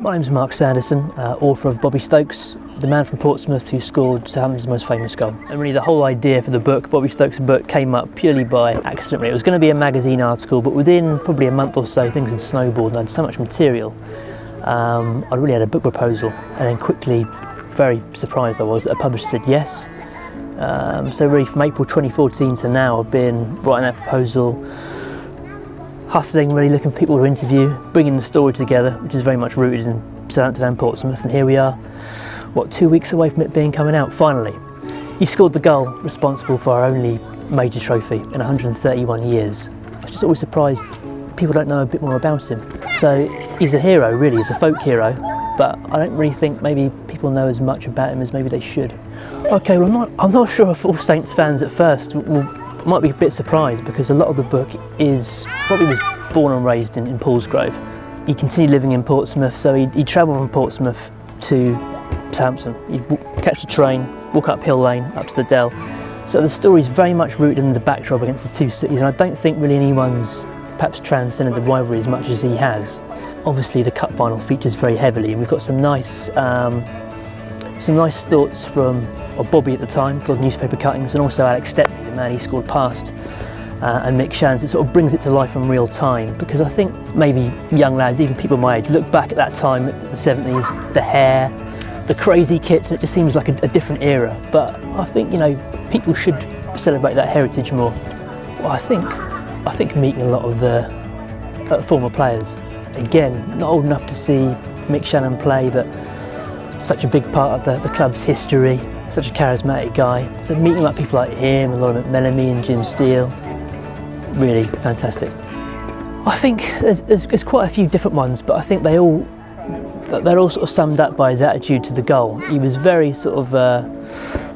My name's Mark Sanderson, author of Bobby Stokes, the man from Portsmouth who scored Southampton's most famous goal. And really the whole idea for the book, Bobby Stokes' book, came up purely by accident. It was going to be a magazine article, but within probably a month or so things had snowballed and I had so much material. I really had a book proposal, and then quickly, very surprised I was that a publisher said yes. So really from April 2014 to now I've been writing that proposal, hustling, really looking for people to interview, bringing the story together, which is very much rooted in Southampton and Portsmouth, and here we are, 2 weeks away from it coming out, finally. He scored the goal responsible for our only major trophy in 131 years. I was just always surprised people don't know a bit more about him. So he's a hero, really, he's a folk hero, but I don't really think maybe people know as much about him as maybe they should. Okay, well I'm not sure if all Saints fans at first might be a bit surprised, because a lot of the book is, Bobby was born and raised in Paulsgrove. He continued living in Portsmouth, so he'd travel from Portsmouth to Southampton. He'd catch a train, walk up Hill Lane, up to the Dell. So the story's very much rooted in the backdrop against the two cities, and I don't think really anyone's perhaps transcended the rivalry as much as he has. Obviously the cup final features very heavily, and we've got some nice thoughts from Bobby at the time, for the newspaper cuttings, and also Alex Stepney, the man he scored past, and Mick Shans. It sort of brings it to life in real time, because I think maybe young lads, even people my age, look back at that time, at the 70s, the hair, the crazy kits, and it just seems like a different era. But I think, you know, people should celebrate that heritage more. Well, I think meeting a lot of the former players. Again, not old enough to see Mick Shannon play, but such a big part of the club's history, such a charismatic guy. So meeting like people like him and Laura McMellamy and Jim Steele, really fantastic. I think there's quite a few different ones, but I think they're all sort of summed up by his attitude to the goal. He was very sort of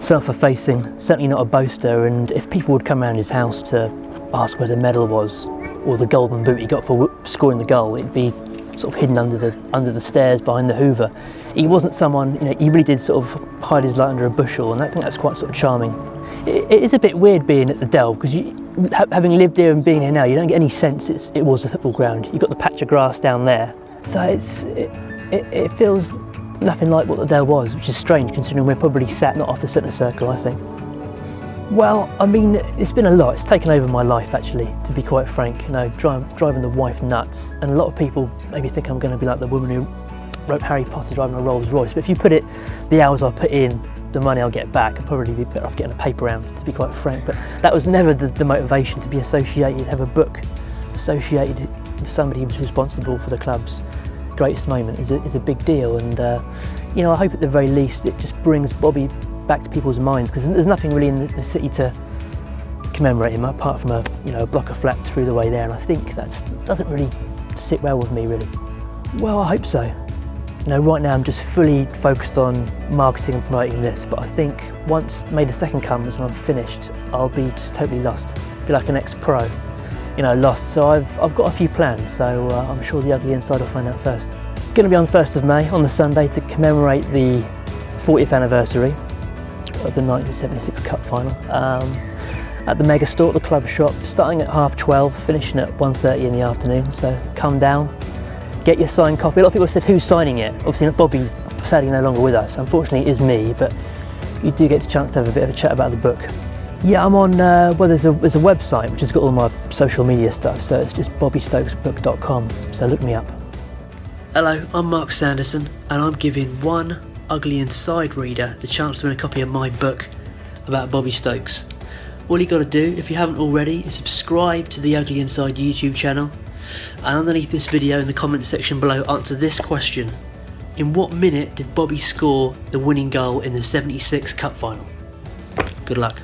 self-effacing, certainly not a boaster, and if people would come around his house to ask where the medal was or the golden boot he got for scoring the goal, it'd be sort of hidden under the stairs behind the Hoover. He wasn't someone, you know, he really did sort of hide his light under a bushel, and I think that's quite sort of charming. It is a bit weird being at the Dell, because having lived here and being here now, you don't get any sense it was a football ground. You've got the patch of grass down there, so it feels nothing like what the Dell was, which is strange considering we're probably sat not off the centre circle, I think. Well, I mean, it's been a lot. It's taken over my life, actually, to be quite frank. You know, driving the wife nuts, and a lot of people maybe think I'm going to be like the woman who wrote Harry Potter driving a Rolls Royce. But if you put it, the hours I put in, the money I'll get back, I'd probably be better off getting a paper round, to be quite frank. But that was never the motivation, to be associated, have a book associated with somebody who was responsible for the club's greatest moment is a big deal. And you know, I hope at the very least it just brings Bobby back to people's minds, because there's nothing really in the city to commemorate him apart from a block of flats through the way there, and I think that doesn't really sit well with me, really. Well, I hope so. You know, right now I'm just fully focused on marketing and promoting this, but I think once May the 2nd comes and I'm finished, I'll be just totally lost, be like an ex-pro, you know, lost. So I've got a few plans, so I'm sure the ugly inside will find out first. Going to be on 1st of May on the Sunday to commemorate the 40th anniversary of the 1976 Cup final, at the Megastore, the club shop, starting at 12:30, finishing at 1:30 in the afternoon. So come down, get your signed copy. A lot of people have said, who's signing it? Obviously Bobby, sadly no longer with us. Unfortunately it is me, but you do get a chance to have a bit of a chat about the book. Yeah, I'm on, well, there's a website which has got all my social media stuff, so it's just bobbystokesbook.com, so look me up. Hello, I'm Mark Sanderson, and I'm giving one ugly inside reader the chance to win a copy of my book about Bobby Stokes. All you got to do, if you haven't already, is subscribe to the Ugly Inside YouTube channel, and underneath this video in the comments section below, answer this question: in what minute did Bobby score the winning goal in the 76 Cup final? Good luck.